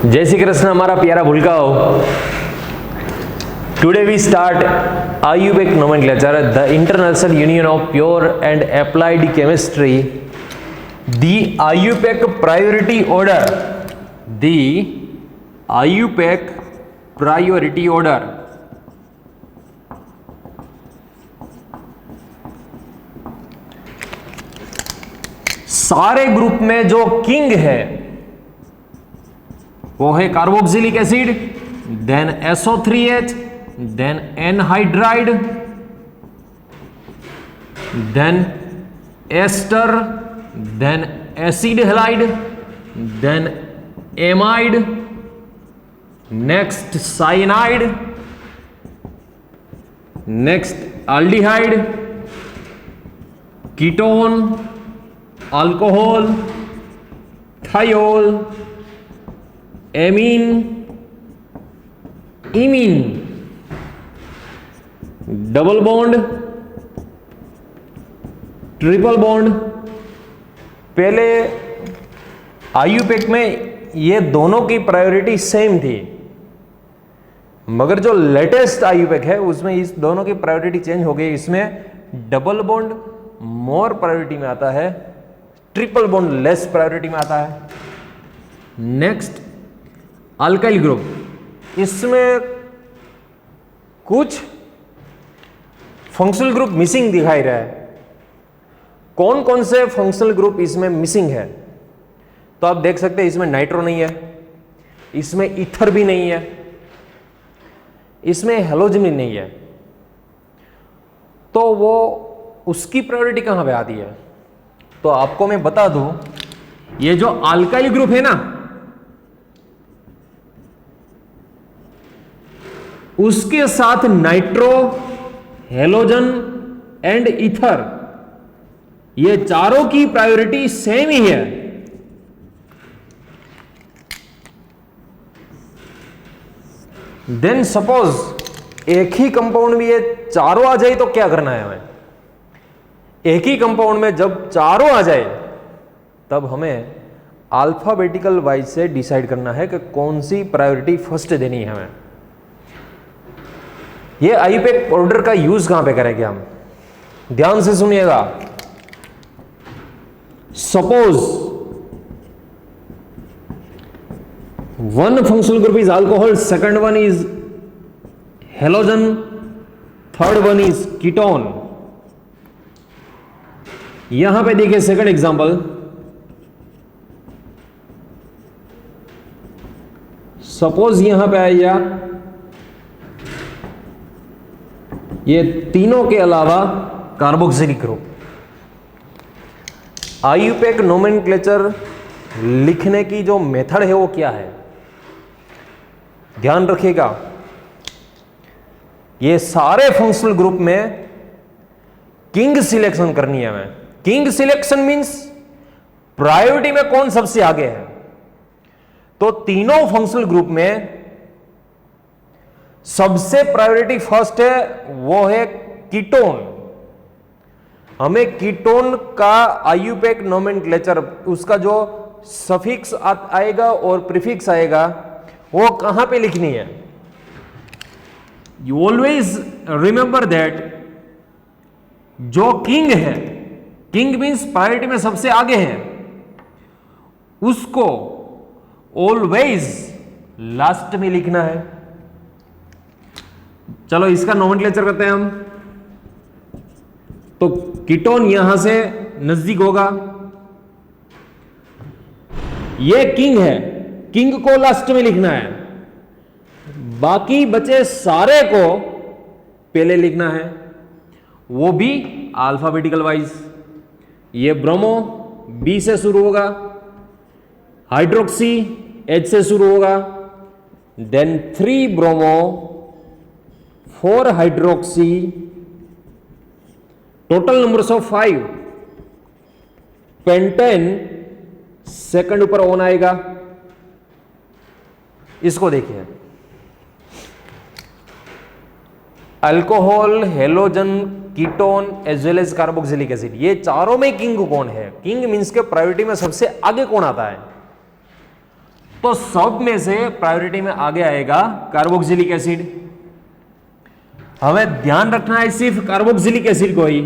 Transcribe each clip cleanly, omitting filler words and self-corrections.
जय श्री कृष्ण, हमारा प्यारा भूलकाओ। Today we start IUPAC nomenclature, the International Union of Pure and Applied Chemistry. The IUPAC priority order. The IUPAC priority order. सारे group में जो king है वो है carboxylic acid, then SO3H, then anhydride, then ester, then acid halide, then amide, next cyanide, next aldehyde, ketone, alcohol, thiol, amine, imine, double bond, triple bond. पहले IUPAC में ये दोनों की प्रायोरिटी सेम थी, मगर जो लेटेस्ट IUPAC है उसमें इस दोनों की प्रायोरिटी चेंज हो गई। इसमें डबल बॉन्ड मोर प्रायोरिटी में आता है, ट्रिपल बॉन्ड लेस प्रायोरिटी में आता है। नेक्स्ट अल्काइल ग्रुप, इसमें कुछ फंक्शनल ग्रुप मिसिंग दिखाई रहा है। कौन कौन से फंक्शनल ग्रुप इसमें मिसिंग है? तो आप देख सकते हैं इसमें नाइट्रो नहीं है, इसमें ईथर भी नहीं है, इसमें हैलोजन भी नहीं है। तो वो उसकी प्रायोरिटी कहां पे आती है? तो आपको मैं बता दूं, ये जो अल्काइल ग्रुप है ना, उसके साथ नाइट्रो, हैलोजन एंड ईथर, ये चारों की प्रायोरिटी सेम ही है। देन सपोज एक ही कंपाउंड में ये चारों आ जाए तो क्या करना है हमें? एक ही कंपाउंड में जब चारों आ जाए तब हमें अल्फाबेटिकल वाइज से डिसाइड करना है कि कौन सी प्रायोरिटी फर्स्ट देनी है हमें। ये IUPAC ऑर्डर का यूज कहां पे करेंगे हम? ध्यान से सुनिएगा। Suppose one functional group is alcohol, second one is halogen, third one is ketone. यहां पे देखिए सेकंड एग्जांपल, सपोज यहां पे आइए, ये तीनों के अलावा कार्बोक्सिलिक ग्रुप। IUPAC नोमेनक्लेचर लिखने की जो मेथड है वो क्या है? ध्यान रखिएगा, ये सारे फंक्शनल ग्रुप में किंग सिलेक्शन करनी है हमें। किंग सिलेक्शन मींस प्रायोरिटी में कौन सबसे आगे है। तो तीनों फंक्शनल ग्रुप में सबसे प्रायोरिटी फर्स्ट है, वो है कीटोन। हमें कीटोन का IUPAC नोमेनक्लेचर, उसका जो सफिक्स आएगा और प्रीफिक्स आएगा वो कहां पे लिखनी है? यू ऑलवेज रिमेंबर दैट जो किंग है, किंग मीन्स प्रायोरिटी में सबसे आगे है, उसको ऑलवेज लास्ट में लिखना है। चलो इसका नोमेनक्लेचर करते हैं हम। तो कीटोन यहां से नजदीक होगा, ये किंग है, किंग को लास्ट में लिखना है, बाकी बचे सारे को पहले लिखना है, वो भी अल्फाबेटिकल वाइज। ये ब्रोमो B से शुरू होगा, हाइड्रोक्सी H से शुरू होगा, then 3 bromo, 4 hydroxy, total numbers of 5, pentane second ऊपर ऑन आएगा। इसको देखिए, alcohol, halogen, ketone as well as carboxylic acid, ये चारों में किंग कौन है? किंग मींस के प्रायोरिटी में सबसे आगे कौन आता है? तो सब में से प्रायोरिटी में आगे आएगा कार्बोक्सिलिक एसिड। हमें ध्यान रखना है सिर्फ कार्बोक्सिलिक एसिड को ही।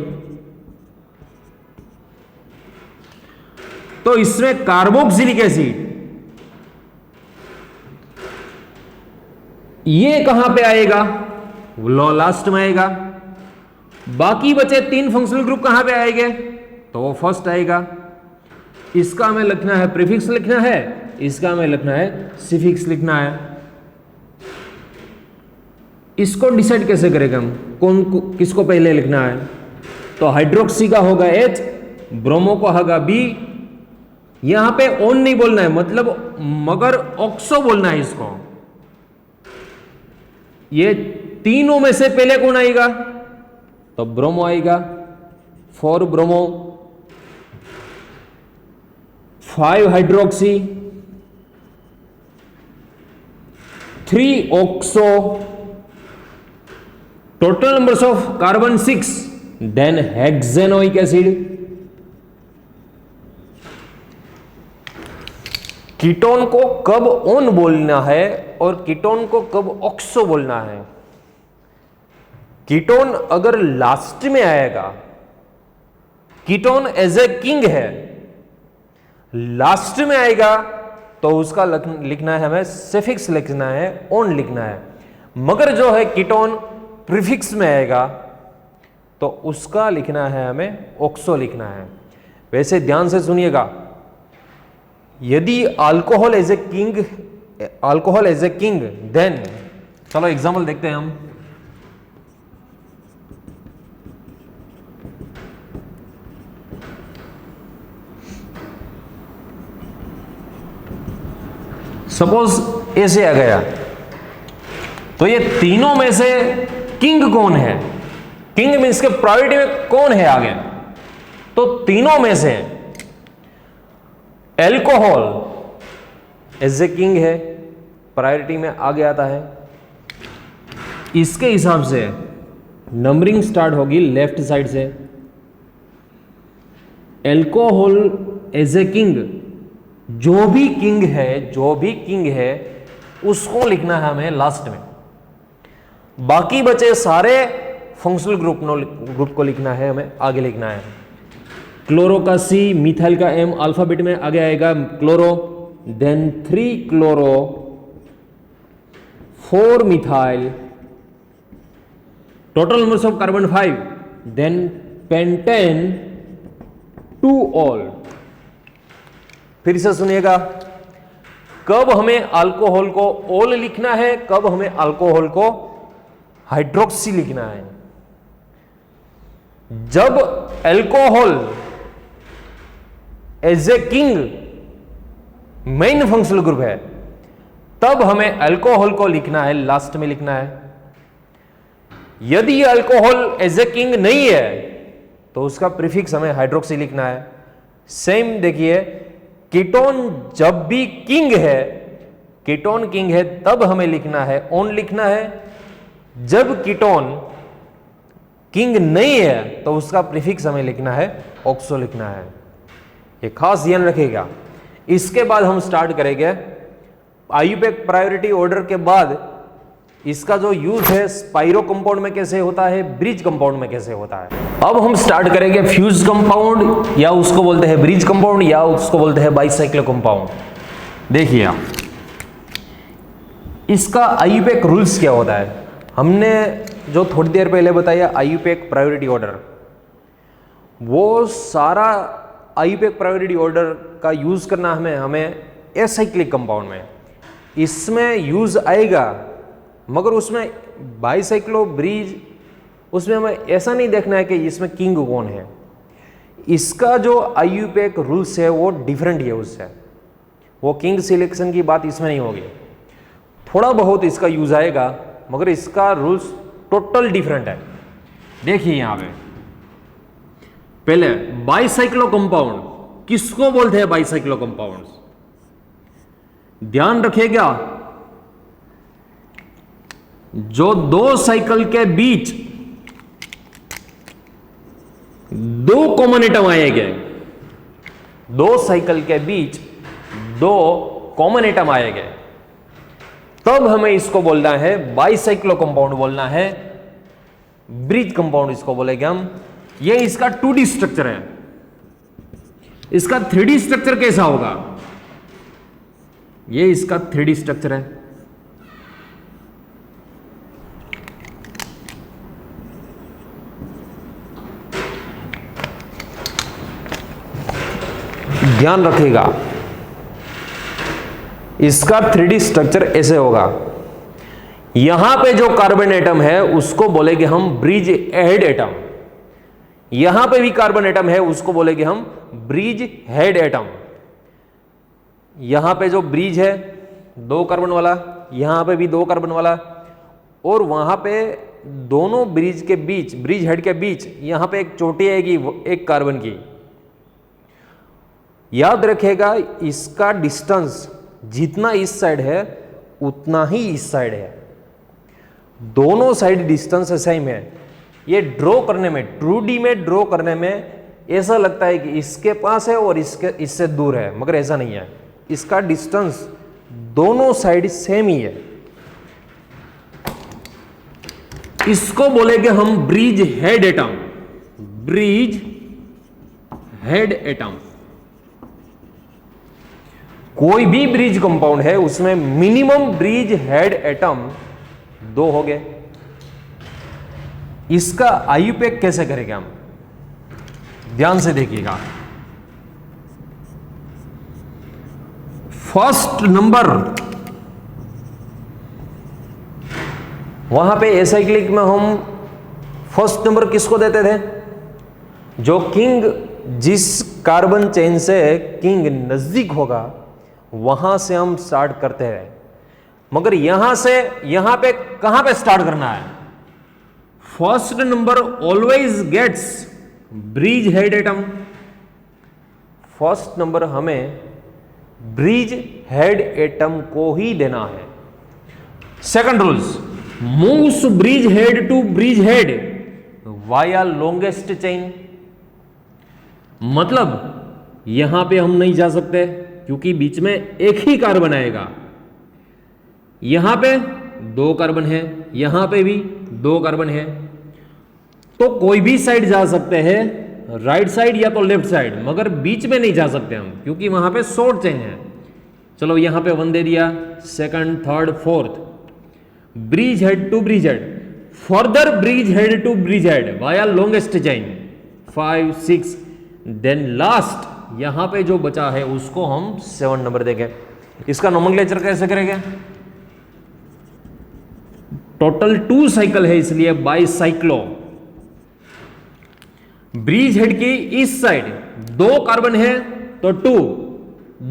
तो इसमें कार्बोक्सिलिक एसिड ये कहां पे आएगा? लास्ट में आएगा। बाकी बचे 3 फंक्शनल ग्रुप कहां पे आएंगे? तो वो फर्स्ट आएगा। इसका हमें लिखना है प्रीफिक्स लिखना है, इसका हमें लिखना है सिफिक्स लिखना है। इसको डिसाइड कैसे करेंगे हम? किसको पहले लिखना है? तो हाइड्रोक्सी का होगा H, ब्रोमो का होगा B। यहां पे ऑन नहीं बोलना है, मतलब मगर ऑक्सो बोलना है इसको। ये तीनों में से पहले कौन आएगा? तो ब्रोमो आएगा। 4 bromo, 5 hydroxy, 3 oxo, total numbers of carbon 6, then hexanoic acid. Ketone को कब ऑन बोलना है और कीटोन को कब ऑक्सो बोलना है? कीटोन अगर लास्ट में आएगा, कीटोन एज ए किंग है, लास्ट में आएगा तो उसका लिखना है हमें सिफिक्स लिखना है, ऑन लिखना है। मगर जो है कीटोन प्रीफिक्स में आएगा तो उसका लिखना है हमें ऑक्सो लिखना है। वैसे ध्यान से सुनिएगा, यदि alcohol as a king then, चलो एग्जाम्पल देखते हैं हम। सपोज ऐसे आ गया, तो ये तीनों में से किंग कौन है? किंग मीन्स के प्रायोरिटी में कौन है आगे? तो तीनों में से एल्कोहल एज ए किंग है, प्रायोरिटी में आगे आता है। इसके हिसाब से नंबरिंग स्टार्ट होगी लेफ्ट साइड से। एल्कोहल एज ए किंग, जो भी किंग है उसको लिखना है हमें लास्ट में। बाकी बचे सारे फंक्शनल ग्रुप को लिखना है हमें आगे लिखना है। क्लोरो का C, मिथाइल का M, अल्फाबेट में आगे आएगा chloro, then 3 chloro, 4 methyl, total numbers of carbon 5, then pentane, 2 ol. फिर से सुनिएगा, कब हमें अल्कोहल को ऑल लिखना है, कब हमें अल्कोहल को हाइड्रोक्सी लिखना है। जब alcohol as a king main functional group है, तब हमें अल्कोहल को लिखना है, लास्ट में लिखना है। यदि अल्कोहल एज ए किंग नहीं है तो उसका प्रीफिक्स हमें हाइड्रोक्सी लिखना है। सेम देखिए, कीटोन जब भी किंग है तब हमें लिखना है ऑन लिखना है। जब कीटोन किंग नहीं है तो उसका प्रीफिक्स हमें लिखना है ऑक्सो लिखना है। ये खास ध्यान रखिएगा। इसके बाद हम स्टार्ट करेंगे आईयूपैक प्रायोरिटी ऑर्डर के बाद इसका जो यूज है स्पाइरो कंपाउंड में कैसे होता है, ब्रिज कंपाउंड में कैसे होता है। अब हम स्टार्ट करेंगे फ्यूज कंपाउंड, या उसको बोलते हैं ब्रिज कंपाउंड, या उसको बोलते हैं बाइसाइक्लो कंपाउंड। देखिए इसका आईयूपैक रूल्स क्या होता है। हमने जो थोड़ी देर पहले बताया आईयूपैक प्रायोरिटी ऑर्डर, वो सारा आईयूपैक प्रायोरिटी ऑर्डर का यूज करना हमें एसाइक्लिक कंपाउंड में, इसमें यूज आएगा। मगर उसमें बाइसाइक्लो ब्रिज, उसमें हमें ऐसा नहीं देखना है कि इसमें किंग कौन है। इसका जो आईयूपैक रूल्स है वो डिफरेंट है उससे, वो किंग सिलेक्शन की बात इसमें नहीं होगी। थोड़ा बहुत इसका यूज आएगा मगर इसका रूल्स टोटल डिफरेंट है। देखिए यहां पे पहले बाइसाइक्लो कंपाउंड किसको बोलते हैं? बाइसाइक्लो कंपाउंड ध्यान रखिएगा, जो 2 साइकिल के बीच 2 कॉमन एटम आएंगे, 2 साइकिल के बीच 2 कॉमन एटम आएंगे, तब हमें इसको बोलना है बाइसाइक्लो कंपाउंड बोलना है, ब्रिज कंपाउंड इसको बोलेंगे हम। ये इसका 2D स्ट्रक्चर है। इसका 3D स्ट्रक्चर कैसा होगा? ये इसका 3D स्ट्रक्चर है। ध्यान रखिएगा, इसका 3D स्ट्रक्चर ऐसे होगा। यहां पे जो कार्बन एटम है उसको बोलेंगे हम ब्रिज हेड एटम, यहां पे भी कार्बन एटम है उसको बोलेंगे हम ब्रिज हेड एटम। यहां पे जो ब्रिज है 2 कार्बन वाला, यहां पे भी 2 कार्बन वाला, और वहां पे दोनों ब्रिज के बीच, ब्रिज हेड के बीच यहां पे एक चोटी आएगी 1 कार्बन की। याद रखिएगा, इसका डिस्टेंस जितना इस साइड है उतना ही इस साइड है, दोनों साइड डिस्टेंस सेम है। ये ड्रॉ करने में, 2D में ड्रॉ करने में ऐसा लगता है कि इसके पास है और इससे दूर है, मगर ऐसा नहीं है। इसका डिस्टेंस दोनों साइड सेम ही है। इसको बोलेंगे हम bridge head atom, bridge head atom. कोई भी ब्रिज कंपाउंड है उसमें मिनिमम ब्रिज हेड एटम 2 हो गए। इसका आयुपेक कैसे करेंगे हम? ध्यान से देखिएगा। फर्स्ट नंबर, वहां पे एसाइक्लिक में हम फर्स्ट नंबर किसको देते थे? जो किंग, जिस कार्बन चेन से किंग नजदीक होगा वहां से हम स्टार्ट करते हैं। मगर यहां से यहां पे कहां पे स्टार्ट करना है? First number always gets bridge head atom. First number हमें ब्रिज हेड एटम को ही देना है। Second rules, moves bridge head to bridge head via longest chain. मतलब यहां पे हम नहीं जा सकते क्योंकि बीच में एक ही कार्बन आएगा। यहां पे 2 कार्बन है, यहां पे भी 2 कार्बन है, तो कोई भी साइड जा सकते हैं, राइट साइड या तो लेफ्ट साइड, मगर बीच में नहीं जा सकते हम क्योंकि वहां पे शॉर्ट चेन है। चलो यहां पे 1 दे दिया, second, third, fourth, bridge head to bridge head, further bridge head to bridge head via longest chain 5, 6, then last यहां पे जो बचा है उसको हम 7 नंबर देंगे। इसका नोमेनक्लेचर कैसे करेंगे? टोटल 2 साइकिल है इसलिए बाइसाइक्लो। ब्रिज हेड की इस साइड 2 कार्बन है तो 2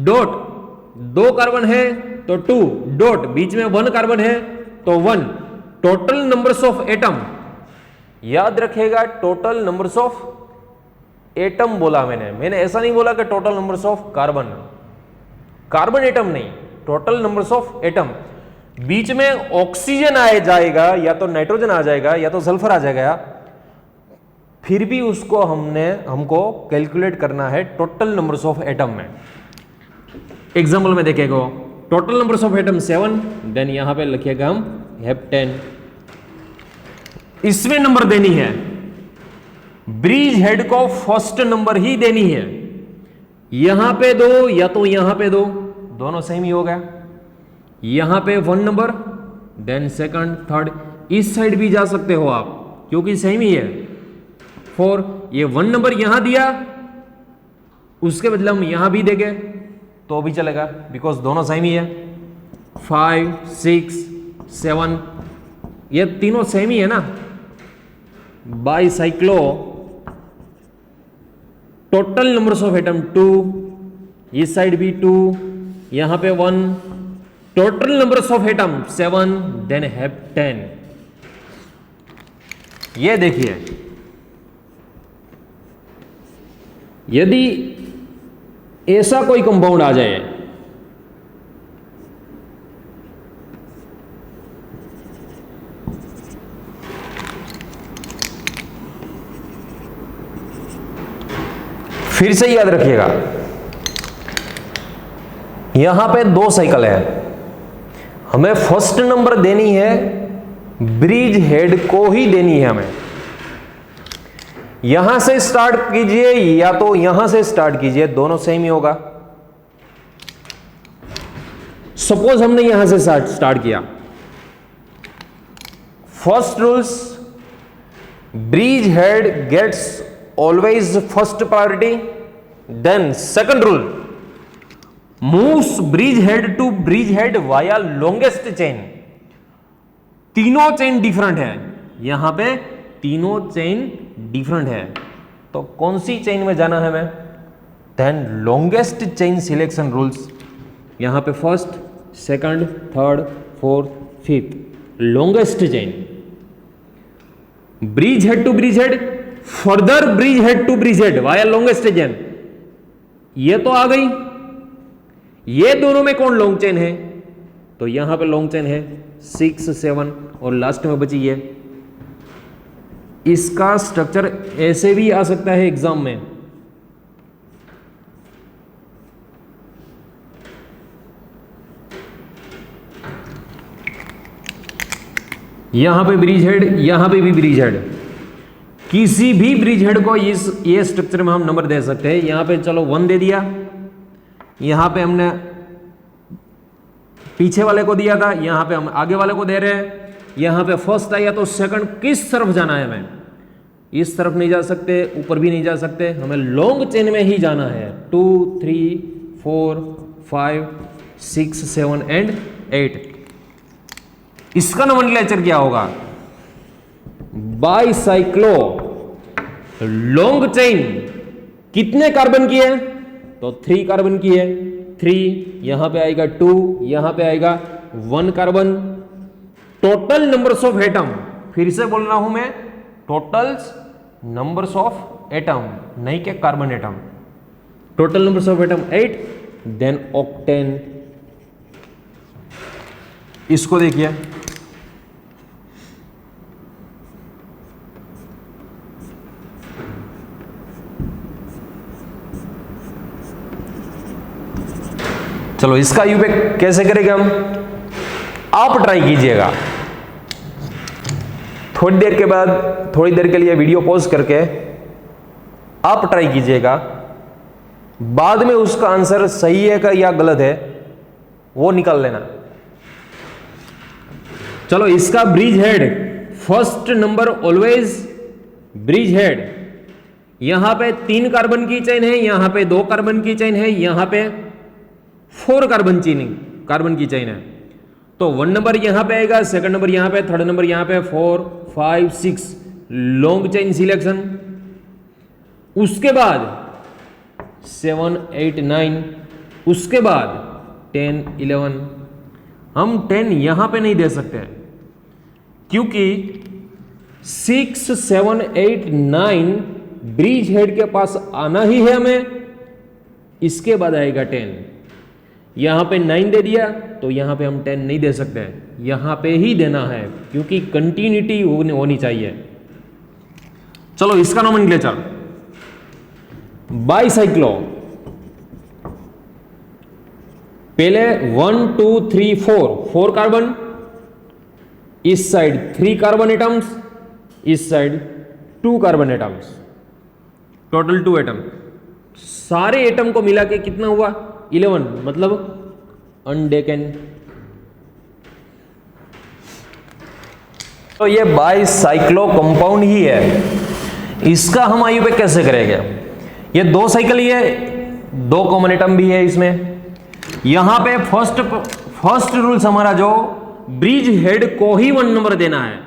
डॉट, 2 कार्बन है तो 2 डॉट, बीच में 1 कार्बन है तो 1। टोटल नंबर्स ऑफ एटम, याद रखिएगा टोटल नंबर्स ऑफ एटम बोला मैंने ऐसा नहीं बोला कि total numbers of carbon, carbon atom नहीं, टोटल नंबर्स ऑफ एटम। बीच में ऑक्सीजन आ जाएगा या तो नाइट्रोजन आ जाएगा या तो सल्फर आ जाएगा, फिर भी उसको हमको कैलकुलेट करना है टोटल नंबर्स ऑफ एटम में। एग्जाम्पल में देखेगा, total numbers of atom 7, then यहां पे लिखिएगा हम हेप्टेन। इसमें नंबर देनी है, ब्रिज हेड को फर्स्ट नंबर ही देनी है। यहां पे 2 या तो यहां पे 2, दोनों सेम ही हो गया। यहां पे 1 नंबर, देन सेकंड, थर्ड, इस साइड भी जा सकते हो आप क्योंकि सेम ही है। 4, ये 1 नंबर यहां दिया, उसके बदले हम यहां भी देंगे तो भी चलेगा बिकॉज दोनों सेम ही है। 5, 6, 7, ये तीनों सेम ही है ना। Bicyclo total numbers of atom 2, इस साइड भी 2, यहां पे 1, total numbers of atom 7, then heptane. ये देखिए, यदि ऐसा कोई कंपाउंड आ जाए फिर से याद रखिएगा, यहां पे 2 साइकिल है, हमें फर्स्ट नंबर देनी है, ब्रिज हेड को ही देनी है हमें। यहां से स्टार्ट कीजिए या तो यहां से स्टार्ट कीजिए, दोनों सेम ही होगा। सपोज हमने यहां से स्टार्ट किया। First rules, bridge head gets always first priority. Then second rule, moves bridge head to bridge head via longest chain. तीनों चेन डिफरेंट है, यहां पे तीनों चेन डिफरेंट है, तो कौन सी चेन में जाना है हमें? Then longest chain selection rules. यहां पे first, second, third, fourth, fifth, longest chain. Bridge head to bridge head, further bridge head to bridge head via longest chain. ये तो आ गई। ये दोनों में कौन लॉन्ग चेन है? तो यहां पे लॉन्ग चेन है 6, 7 और लास्ट में बची ये। इसका स्ट्रक्चर ऐसे भी आ सकता है एग्जाम में। यहां पे ब्रिज हेड, यहां पे भी ब्रिज हेड, किसी भी ब्रिज हेड को ये स्ट्रक्चर में हम नंबर दे सकते हैं। यहां पे चलो 1 दे दिया, यहां पे हमने पीछे वाले को दिया था, यहां पे हम आगे वाले को दे रहे हैं। यहां पे फर्स्ट आया तो सेकंड किस तरफ जाना है हमें? इस तरफ नहीं जा सकते, ऊपर भी नहीं जा सकते, हमें लॉन्ग चेन में ही जाना है। 2, 3, 4, 5, 6, 7 एंड 8। इसका नोमेनक्लेचर क्या होगा? बाइसाइक्लो लॉन्ग चेन कितने कार्बन की है? तो 3 कार्बन की है। 3 यहां पे आएगा, 2 यहां पे आएगा, 1 carbon. Total numbers of atom, फिर से बोल रहा हूं मैं, टोटल्स नंबर्स ऑफ एटम, नहीं के carbon atom. Total numbers of atom 8, then octane. इसको देखिए, चलो इसका यूपेक कैसे करेंगे हम? आप ट्राई कीजिएगा। थोड़ी देर के बाद, थोड़ी देर के लिए वीडियो पॉज करके आप ट्राई कीजिएगा। बाद में उसका आंसर सही है या गलत है वो निकाल लेना। चलो इसका bridge head, first number always bridge head. यहां पे 3 कार्बन की चेन है, यहां पे 2 कार्बन की चेन है, यहां पे 4 कार्बन की चेन है। तो 1 नंबर यहां पे आएगा, सेकंड नंबर यहां पे, थर्ड नंबर यहां पे, 4, 5, 6 लॉन्ग चेन सिलेक्शन। उसके बाद 7, 8, 9, उसके बाद 10, 11। हम 10 यहां पे नहीं दे सकते क्योंकि 6, 7, 8, 9 ब्रिज हेड के पास आना ही है हमें। इसके बाद आएगा 10। यहां पे 9 दे दिया तो यहां पे हम 10 नहीं दे सकते, यहां पे ही देना है क्योंकि कंटिन्यूटी होनी चाहिए। चलो इसका नोमेनक्लेचर, बाइसाइक्लो। पहले 1, 2, 3, 4 कार्बन, इस साइड 3 कार्बन एटम्स, इस side 2 carbon atoms, total 2 atom. सारे एटम को मिला के कितना हुआ? 11, मतलब अनडेकन। तो ये बाइसाइक्लो कंपाउंड ही है। इसका हम आईयूपैक कैसे करेंगे? ये 2 साइकिल ही है, 2 कॉमन एटम भी है इसमें। यहां पे फर्स्ट रूल्स हमारा जो, ब्रिज हेड को ही 1 नंबर देना है।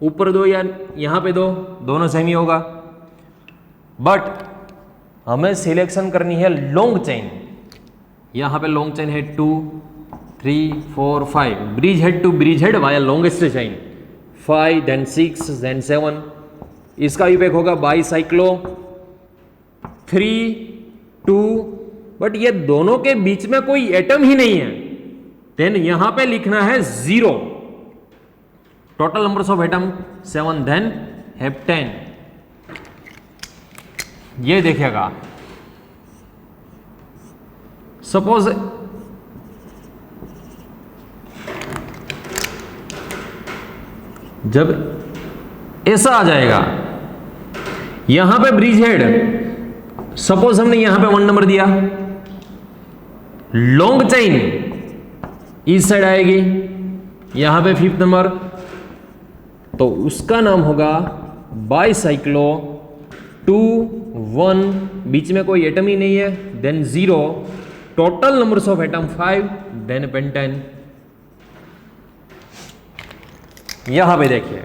ऊपर 2 या यहां पे 2, दोनों सेम ही होगा। बट हमें सिलेक्शन करनी है लॉन्ग चेन। यहां पे लॉन्ग चेन है 2, 3, 4, 5, bridge head to bridge head via longest chain 5, then 6, then 7। इसका यूपेक होगा बाइसाइक्लो 3, 2। बट ये दोनों के बीच में कोई एटम ही नहीं है, देन यहां पे लिखना है 0। Total numbers of atom 7, then heptane. ये देखिएगा, सपोज जब ऐसा आ जाएगा, यहां पे ब्रिज हेड, सपोज हमने यहां पे 1 नंबर दिया, लॉन्ग चेन इस साइड आएगी, यहां पे 5th नंबर, तो उसका नाम होगा बाइसाइक्लो 2 1, बीच में कोई एटम ही नहीं है, then 0, total numbers of atom 5, then pentane. यहां पे देखिए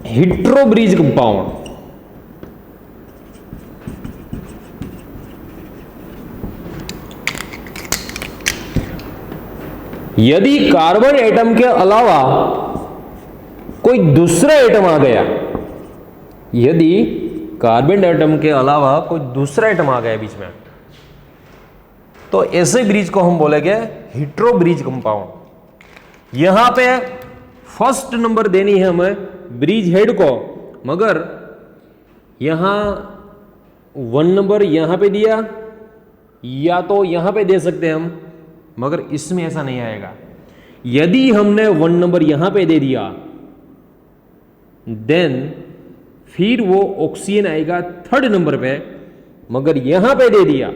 हेटेरो ब्रिज कंपाउंड, यदि कार्बन एटम के अलावा कोई दूसरा एटम आ गया, यदि कार्बन एटम के अलावा कोई दूसरा एटम आ गया बीच में, तो ऐसे ब्रिज को हम बोलेंगे हेटेरो ब्रिज कंपाउंड। यहां पे फर्स्ट नंबर देनी है हमें ब्रिज हेड को, मगर यहां 1 नंबर यहां पे दिया, या तो यहां पे दे सकते हैं हम, मगर इसमें ऐसा नहीं आएगा। यदि हमने 1 नंबर यहां पे दे दिया, देन फिर वो ऑक्सीजन आएगा 3rd नंबर पे, मगर यहां पे दे दिया,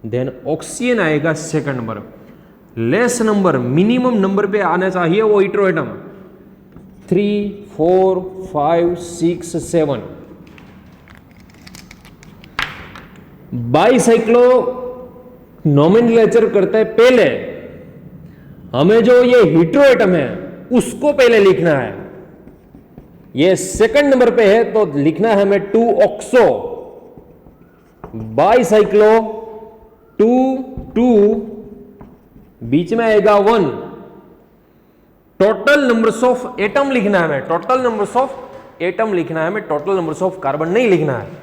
देन ऑक्सीजन आएगा 2nd number. Less number, minimum number पे आना चाहिए वो हेटेरो एटम 3 4 5 6 7। बाइसाइक्लो नोमेनक्लेचर करते हैं, पहले हमें जो ये हेटेरो एटम है उसको पहले लिखना है। ये 2nd नंबर पे है तो लिखना है हमें 2 ऑक्सो, बाइसाइक्लो 2 2, बीच में आएगा 1, टोटल नंबर्स ऑफ एटम लिखना है हमें, टोटल नंबर्स ऑफ एटम लिखना है हमें, टोटल नंबर्स ऑफ कार्बन नहीं लिखना है।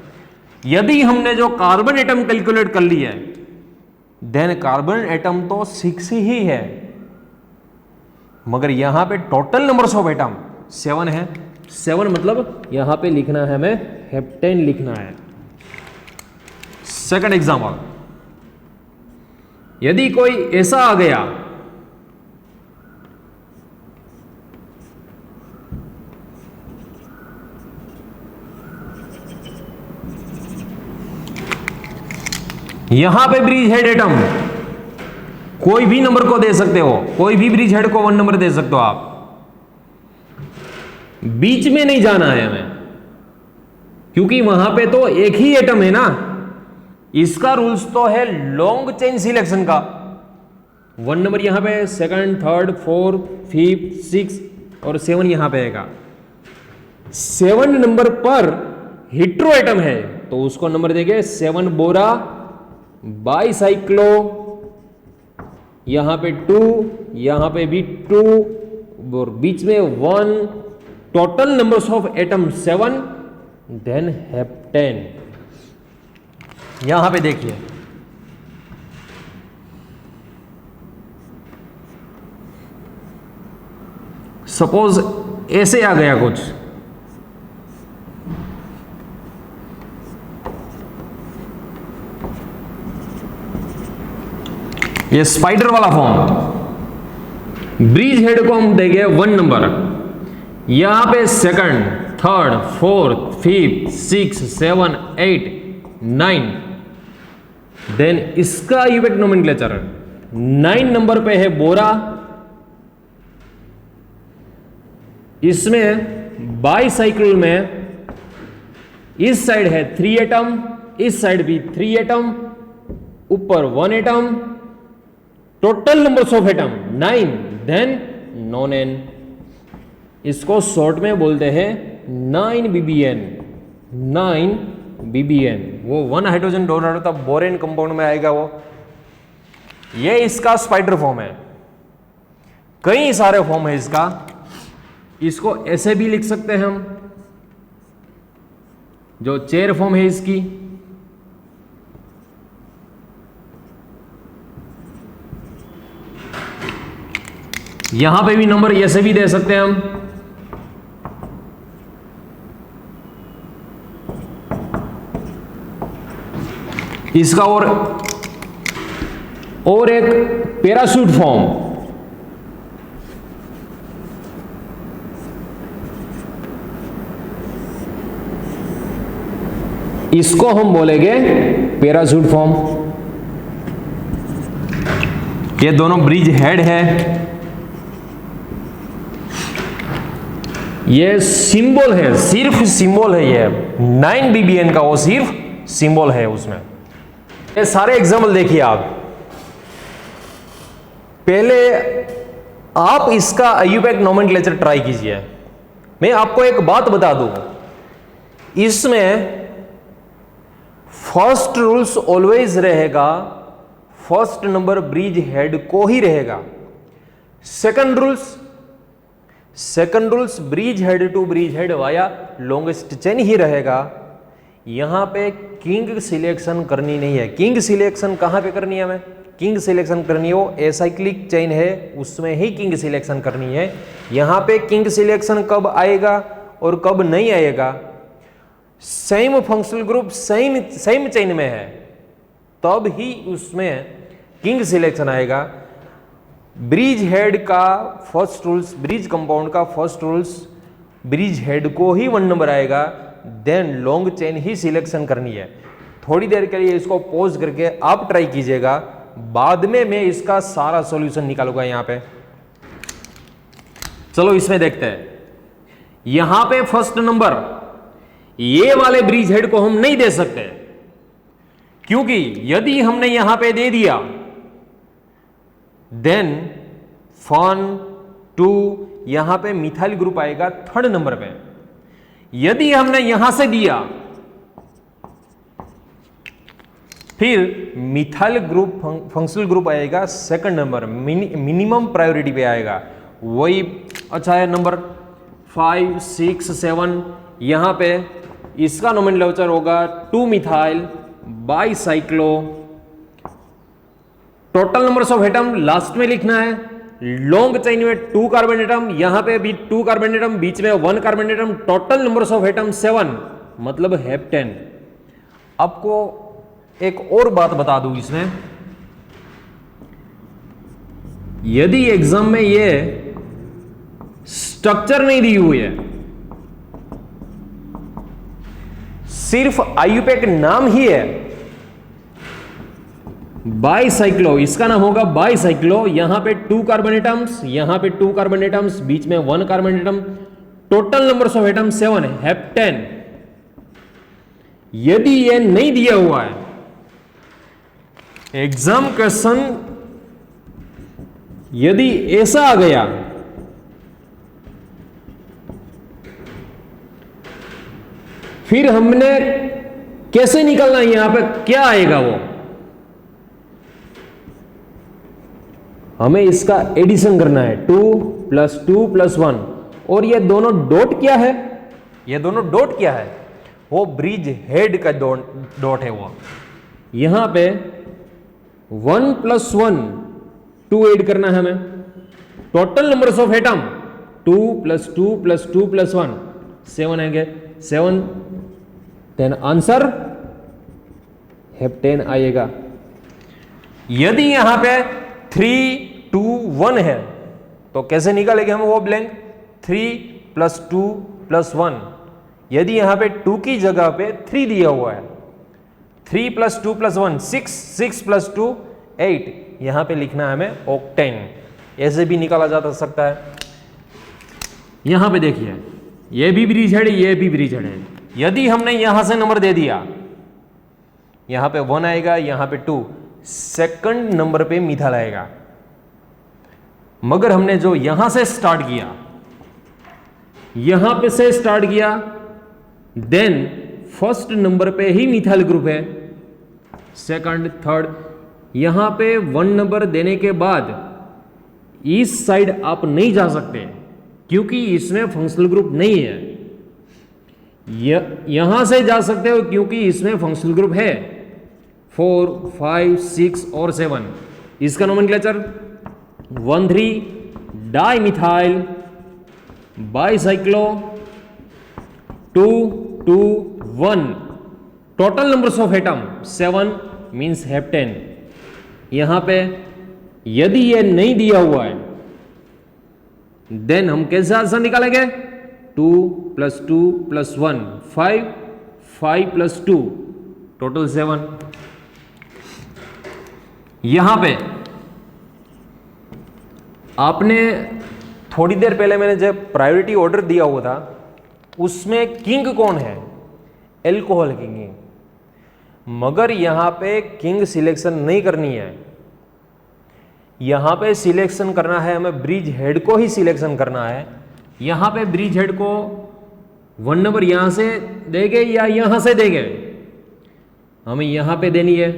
यदि हमने जो कार्बन एटम कैलकुलेट कर लिया है, देन कार्बन एटम तो 6 ही है, मगर यहां पे टोटल नंबर्स ऑफ एटम 7 है। 7 मतलब यहां पे लिखना है हमें हेप्टेन लिखना है। सेकंड एग्जांपल, यदि कोई ऐसा आ गया, यहां पे ब्रिज हेड एटम कोई भी नंबर को दे सकते हो, कोई भी ब्रिज हेड को 1 नंबर दे सकते हो आप, बीच में नहीं जाना है हमें, क्योंकि वहां पे तो एक ही एटम है ना। इसका रूल्स तो है लॉन्ग चेन सिलेक्शन का। 1 नंबर यहां पे, 2nd 3rd 4th 5th 6 और 7 यहां पे आएगा। 7 नंबर पर हेटेरो एटम है तो उसको नंबर देंगे 7 बोरा बाइसाइक्लो, यहां पे 2, यहां पे भी 2 और बीच में 1, total numbers of atom 7, then heptane. यहां पे देखिए सपोज ऐसे आ गया कुछ, ये स्पाइडर वाला फॉर्म, ब्रिज हेड को हम देंगे 1 नंबर, यहां पे 2nd 3rd 4th 5th 6 7 8 9, then इसका यूनिक नोमेनक्लेचर 9 नंबर पे है बोरा। इसमें बाइसाइकिल में इस साइड है 3 एटम, इस साइड भी 3 एटम, ऊपर 1 atom, total numbers of atom 9, then nonane. इसको शॉर्ट में बोलते हैं 9BBN, 9BBN। वो 1 हाइड्रोजन डोनर होता बोरेन कंपाउंड में आएगा वो। ये इसका स्पाइडर फॉर्म है, कई सारे फॉर्म है इसका। इसको ऐसे भी लिख सकते हैं हम, जो चेयर फॉर्म है इसकी, यहां पे भी नंबर ऐसे भी दे सकते हैं हम। इसका और एक पैराशूट फॉर्म, इसको हम बोलेंगे पैराशूट फॉर्म। ये दोनों ब्रिज हेड है, ये सिंबल है, सिर्फ सिंबल है, ये 9 BBN का वो सिर्फ सिंबल है उसमें। ये सारे एग्जाम्पल देखिए आप। पहले आप इसका IUPAC नोमेनक्लेचर ट्राई कीजिए। मैं आपको एक बात बता दूं, इसमें फर्स्ट रूल्स ऑलवेज रहेगा, फर्स्ट नंबर ब्रिज हेड को ही रहेगा। Second rules bridge head to bridge head via longest chain ही रहेगा। यहां पे किंग सिलेक्शन करनी नहीं है। किंग सिलेक्शन कहां पे करनी है? हमें किंग सिलेक्शन करनी हो, एसाइक्लिक चेन है उसमें ही किंग सिलेक्शन करनी है। यहां पे किंग सिलेक्शन कब आएगा और कब नहीं आएगा? Same functional group same chain में है तब ही उसमें किंग सिलेक्शन आएगा। ब्रिज हेड का फर्स्ट रूल्स, ब्रिज कंपाउंड का फर्स्ट रूल्स ब्रिज हेड को ही 1 नंबर आएगा, देन लॉन्ग चेन ही सिलेक्शन करनी है। थोड़ी देर के लिए इसको पॉज करके आप ट्राई कीजिएगा, बाद में मैं इसका सारा सॉल्यूशन निकालूंगा। यहां पे चलो इसमें देखते हैं। यहां पे फर्स्ट नंबर ये वाले ब्रिज हेड को हम नहीं दे सकते, क्योंकि यदि हमने यहां पे दे दिया देन 1 2 यहां पे मिथाइल ग्रुप आएगा 3rd नंबर पे। यदि हमने यहां से दिया फिर मिथाइल ग्रुप फंक्शनल ग्रुप आएगा 2nd नंबर, मिनिमम प्रायोरिटी पे आएगा। वही अच्छा है नंबर 5 6 7। यहां पे इसका नोमेनक्लेचर होगा 2 methyl bicyclo. Total numbers of atom last में लिखना है। लॉन्ग चेन में 2 कार्बन एटम, यहां पे भी 2 कार्बन एटम, बीच में 1 carbon atom. Total numbers of atom 7 मतलब हेप्टेन। आपको एक और बात बता दूं इसमें, यदि एग्जाम में ये स्ट्रक्चर नहीं दी हुई है, सिर्फ IUPAC नाम ही है बाइसाइक्लो, इसका नाम होगा बाइसाइक्लो। यहां पे 2 कार्बन एटम्स, यहां पे 2 कार्बन एटम्स, बीच में 1 carbon atom. Total numbers of atom 7 है, हेप्टेन। यदि ये नहीं दिया हुआ है, एग्जाम क्वेश्चन यदि ऐसा आ गया फिर हमने कैसे निकलना है? यहां पे क्या आएगा वो? हमें इसका एडिशन करना है 2 + 2 + 1। और ये दोनों डॉट क्या है? ये दोनों डॉट क्या है? वो ब्रिज हेड का डॉट है। वो यहां पे 1 + 1 2 ऐड करना है हमें। टोटल नंबर्स ऑफ एटम 2 + 2 + 2 + 1 7 आएंगे। 7 देन आंसर हेप्टेन आएगा। यदि यहां पे 3 2 1 है तो कैसे निकालेंगे हम वो ब्लैंक? 3 + 2 + 1। यदि यहां पे 2 की जगह पे 3 दिया हुआ है, 3 + 2 + 1 6, 6 + 2 8, यहां पे लिखना है हमें ऑक्टेन। ऐसे भी निकाला जा सकता है। यहां पे देखिए ये भी ब्रिज हेड, ये भी ब्रिज हेड है। यदि हमने यहां से नंबर दे दिया, यहां पे 1 आएगा, यहां पे 2, 2nd नंबर पे मिथाइल आएगा। मगर हमने जो यहां से स्टार्ट किया, यहां पे से स्टार्ट किया, देन 1st नंबर पे ही मिथाइल ग्रुप है, 2nd 3rd। यहां पे 1 नंबर देने के बाद इस साइड आप नहीं जा सकते, क्योंकि इसमें फंक्शनल ग्रुप नहीं है। यहां से जा सकते हो क्योंकि इसमें फंक्शनल ग्रुप है 4 5 6 और 7। इसका nomenclature 1 3 dimethyl bicyclo 2 2 1। Total numbers of atom 7 means heptane. यहां पे यदि ये नहीं दिया हुआ है देन हम कैसे आंसर निकालेंगे? 2 + 2 + 1 5 5 + 2 टोटल 7। यहां पे आपने थोड़ी देर पहले मैंने जब प्रायोरिटी ऑर्डर दिया हुआ था उसमें किंग कौन है, एल्कोहल किंग, मगर यहां पे किंग सिलेक्शन नहीं करनी है, यहां पे सिलेक्शन करना है हमें ब्रिज हेड को ही सिलेक्शन करना है। यहां पे ब्रिज हेड को 1 नंबर यहां से देंगे या यहां से देंगे, हमें यहां पे देनी है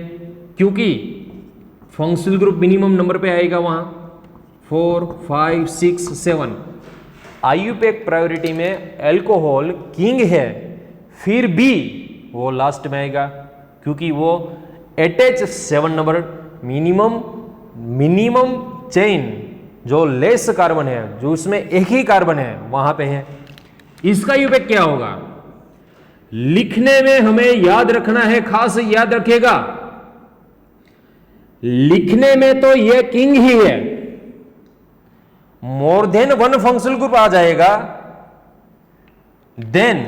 क्योंकि फंक्शनल ग्रुप मिनिमम नंबर पे आएगा वहां 4, 5, 6, 7। आईयूपैक प्रायोरिटी में एल्कोहल किंग है, फिर भी वो लास्ट में आएगा क्योंकि वो अटैच 7 नंबर मिनिमम चेन जो लेस कार्बन है, जो उसमें एक ही कार्बन है वहां पे है। इसका यूपैक क्या होगा, लिखने में हमें याद रखना है, खास याद रखिएगा, लिखने में तो ये किंग ही है, मोर देन 1 फंक्शनल ग्रुप आ जाएगा देन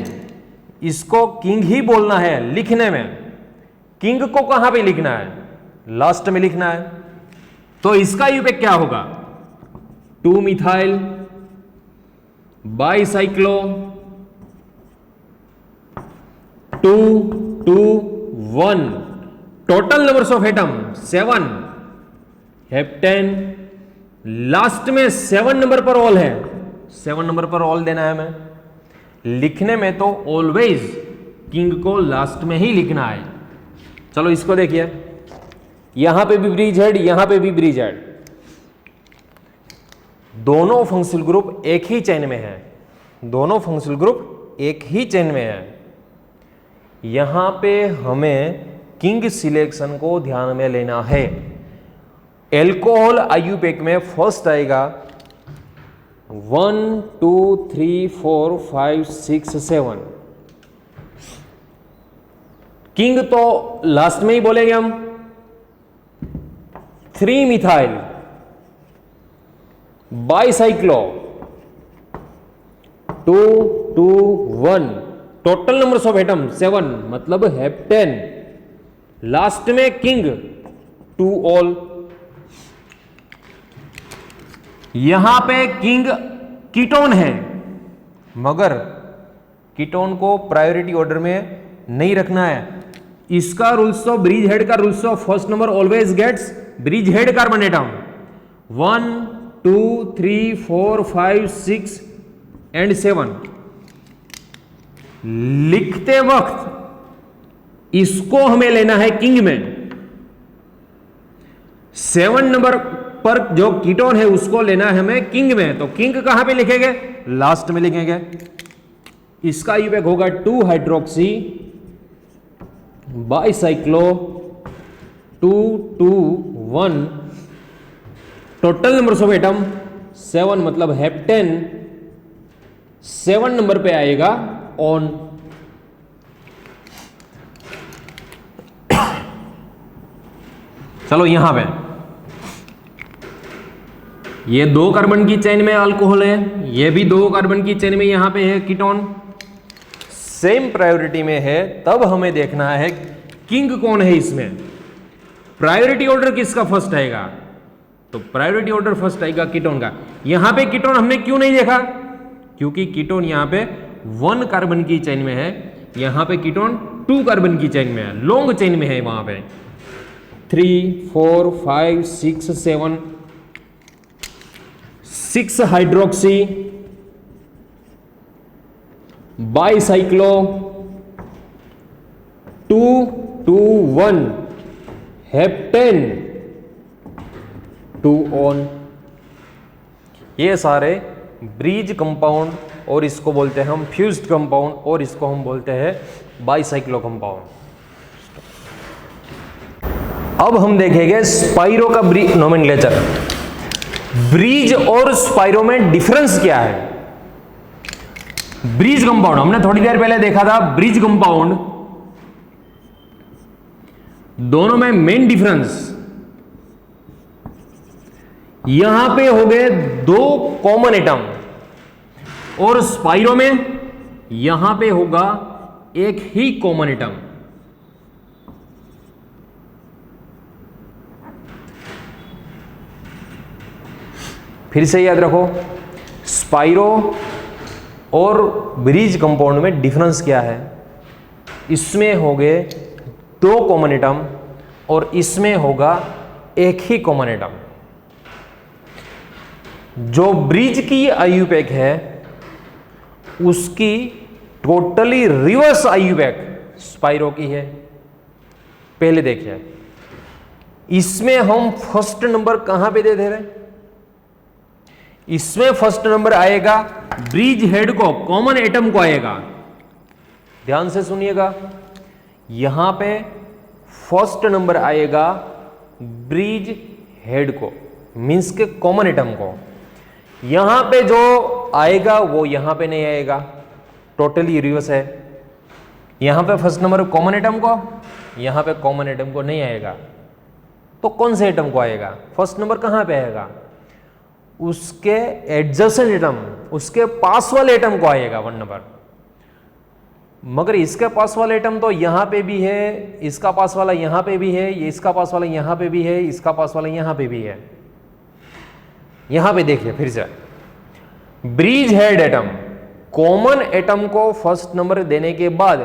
इसको किंग ही बोलना है। लिखने में किंग को कहां पे लिखना है, लास्ट में लिखना है। तो इसका यूपैक क्या होगा, 2 methyl bicyclo 2, 2, 1 total numbers of atom 7, heptane last में 7 नंबर पर ऑल है, 7 नंबर पर ऑल देना है हमें। लिखने में तो ऑलवेज किंग को लास्ट में ही लिखना है। चलो इसको देखिए, यहां पे भी ब्रिज हेड, यहां पे भी ब्रिज हेड, दोनों फंक्शनल ग्रुप एक ही चेन में है, दोनों फंक्शनल ग्रुप एक ही चेन में है। यहां पे हमें किंग सिलेक्शन को ध्यान में लेना है। एल्कोहल आईयूपैक में फर्स्ट आएगा 1, 2, 3, 4, 5, 6, 7। किंग तो लास्ट में ही बोलेंगे हम। 3 methyl bicyclo 2, 2, 1 total numbers of atom 7 मतलब हेप्टेन, लास्ट में किंग 2 ऑल। यहां पे किंग कीटोन है, मगर कीटोन को प्रायोरिटी ऑर्डर में नहीं रखना है। इसका रूल्स ऑफ ब्रिज हेड का rules of first number always gets bridge head carbon atom 1, 2, 3, 4, 5, 6 and 7। लिखते वक्त इसको हमें लेना है किंग में। 7 नंबर पर जो कीटोन है उसको लेना है हमें किंग में, तो किंग कहां पे लिखेंगे, लास्ट में लिखेंगे। इसका यूपैक होगा 2 hydroxy bicyclo 2, 2, 1 total numbers of atom 7 मतलब हेप्टेन 7 नंबर पे आएगा ऑन। चलो यहां पे ये 2 कार्बन की चेन में अल्कोहल है, ये भी 2 कार्बन की चेन में यहां पे है कीटोन, सेम प्रायोरिटी में है, तब हमें देखना है किंग कौन है इसमें। प्रायोरिटी ऑर्डर किसका फर्स्ट आएगा, तो प्रायोरिटी ऑर्डर फर्स्ट आएगा कीटोन का। यहां पे कीटोन हमने क्यों नहीं देखा, क्योंकि कीटोन यहां पे 1 कार्बन की चेन में है, यहां पे कीटोन 2 कार्बन की चेन में है, लॉन्ग चेन में है वहां पे 3, 4, 5, 6, 7 6 हाइड्रोक्सी बाइसाइक्लो 2, 2, 1 हेप्टेन 2 ऑन। ये सारे ब्रिज कंपाउंड, और इसको बोलते हैं हम फ्यूज्ड कंपाउंड, और इसको हम बोलते हैं बाइसाइक्लो कंपाउंड। अब हम देखेंगे स्पाइरो का नोमेनक्लेचर। ब्रिज और स्पाइरो में डिफरेंस क्या है। ब्रिज कंपाउंड हमने थोड़ी देर पहले देखा था, ब्रिज कंपाउंड दोनों में मेन डिफरेंस यहां पे हो गए 2 कॉमन एटम, और स्पाइरो में यहां पे होगा एक ही कॉमन एटम। फिर से याद रखो, स्पाइरो और ब्रिज कंपाउंड में डिफरेंस क्या है? इसमें हो गए दो कॉमन एटम और इसमें होगा एक ही कॉमन एटम। जो ब्रिज की आयुपैक है उसकी टोटली रिवर्स आयुपैक स्पाइरो की है। पहले देखिए, इसमें हम फर्स्ट नंबर कहां पे दे दे रहे? इसमें फर्स्ट नंबर आएगा ब्रिज हेड को, कॉमन एटम को आएगा। ध्यान से सुनिएगा, यहां पे फर्स्ट नंबर आएगा ब्रिज हेड को, मींस के कॉमन एटम को। यहां पे जो आएगा वो यहां पे नहीं आएगा, टोटली रिवर्स है। यहां पे फर्स्ट नंबर कॉमन एटम को, यहां पे कॉमन एटम को नहीं आएगा। तो कौन से एटम को आएगा? फर्स्ट नंबर कहां पे आएगा? उसके एडजेसेंट एटम, उसके पास वाले एटम को आएगा 1 नंबर। मगर इसके पास वाला एटम तो यहां पे भी है, इसका पास वाला यहां पे भी है, ये इसका पास वाला यहां पे भी है, इसका पास वाला यहां पे भी है। यहां पे देखिए फिर से, bridge head atom, common atom को फर्स्ट नंबर देने के बाद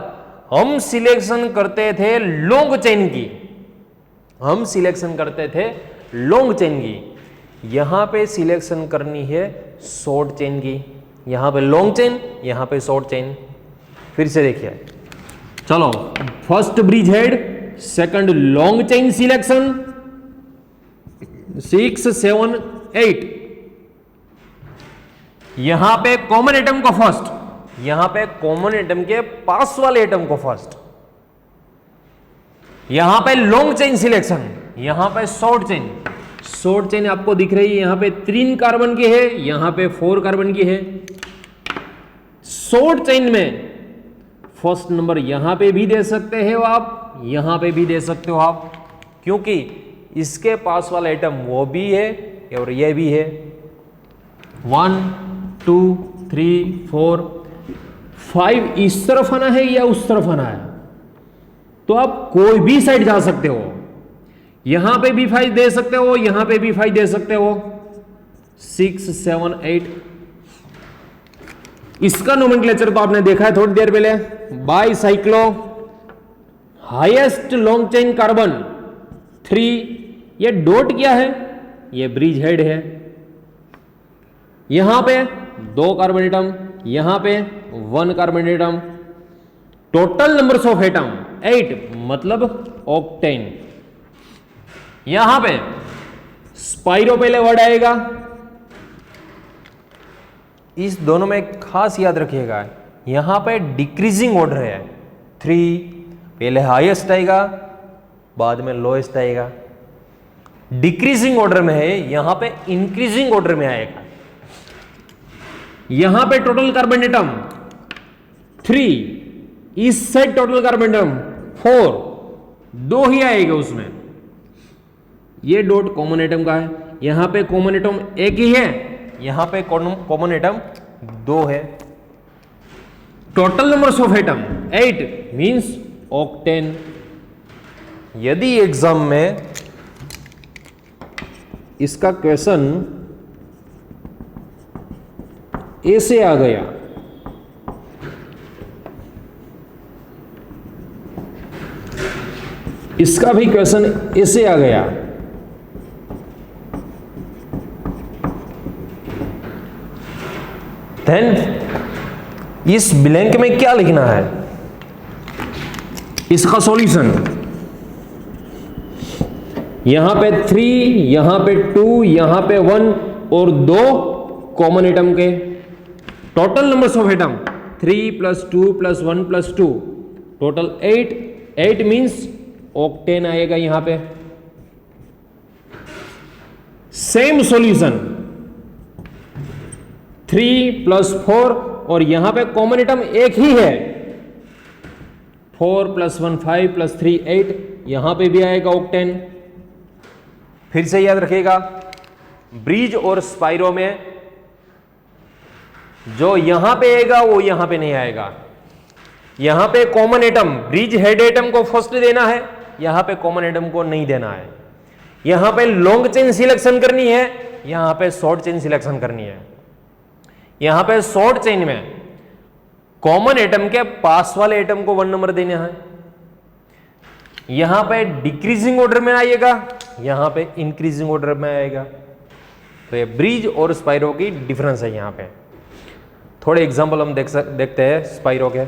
हम सिलेक्शन करते थे लॉन्ग चेन की, हम सिलेक्शन करते थे लॉन्ग चेन की। यहां पे सिलेक्शन करनी है शॉर्ट चेन की, यहां पे लॉन्ग चेन, यहां पे शॉर्ट चेन। फिर से देखिए, चलो first bridge head, second long chain selection, 6 7 8। यहां पे कॉमन एटम को फर्स्ट, यहां पे कॉमन एटम के पास वाले एटम को फर्स्ट, यहां पे लॉन्ग चेन सिलेक्शन, यहां पे शॉर्ट चेन। शॉर्ट चेन आपको दिख रही है, यहां पे 3 कार्बन की है, यहां पे 4 कार्बन की है। शॉर्ट चेन में फर्स्ट नंबर यहां पे भी दे सकते हो आप, यहां पे भी दे सकते हो आप, क्योंकि इसके पास वाला एटम वो भी है और ये भी है। 1 2 3 4 5 इस तरफ आना है या उस तरफ आना है, तो आप कोई भी साइड जा सकते हो। यहां पे भी 5 दे सकते हो, यहां पे भी 5 दे सकते हो। 6 7 8। इसका नोमेनक्लेचर तो आपने देखा है थोड़ी देर पहले, bicyclo, highest long chain carbon 3। ये डॉट क्या है? ये ब्रिज हेड है। यहां पे 2 कार्बन एटम, यहां पे 1 carbon atom. Total numbers of atom 8, मतलब ऑक्टेन। यहां पे स्पाइरो पहले वर्ड आएगा। इस दोनों में खास याद रखिएगा, यहां पे डिक्रीजिंग ऑर्डर है। 3 पहले हाईएस्ट आएगा, बाद में लोएस्ट आएगा। डिक्रीजिंग ऑर्डर में है, यहां पे इंक्रीजिंग ऑर्डर में आएगा। यहां पे टोटल कार्बन एटम 3, इस साइड टोटल कार्बन एटम 4, 2 ही आएगा उसमें। ये डॉट कॉमन एटम का है, यहां पे कॉमन एटम एक ही है, यहां पे कॉमन एटम 2 है। Total numbers of atom 8 means octane. यदि एग्जाम में इसका क्वेश्चन ऐसे आ गया, इसका भी क्वेश्चन ऐसे आ गया, देन इस ब्लैंक में क्या लिखना है? इसका सॉल्यूशन, यहां पे 3, यहां पे 2, यहां पे 1 और 2 कॉमन एटम के। Total numbers of atom 3 + 2 + 1 + 2, total 8। 8 means octane आएगा यहां पे। सेम सॉल्यूशन 3 + 4 और यहां पे कॉमन एटम एक ही है। 4 + 1 5 + 3 8, यहां पे भी आएगा ऑक्टेन। फिर से याद रखिएगा, ब्रिज और स्पाइरो में जो यहां पे आएगा वो यहां पे नहीं आएगा। यहां पे common atom, bridge head atom को फर्स्ट देना है, यहां पे कॉमन एटम को नहीं देना है। यहां पे लॉन्ग चेन सिलेक्शन करनी है, यहां पे शॉर्ट चेन सिलेक्शन करनी है। यहां पे शॉर्ट चेन में कॉमन एटम के पास वाले एटम को 1 नंबर देना है। यहां पे डिक्रीजिंग ऑर्डर में आएगा, यहां पे इंक्रीजिंग ऑर्डर में आएगा। तो ये ब्रिज और स्पाइरो की डिफरेंस है। यहां पे थोड़े एग्जांपल हम देखते हैं स्पाइरो के।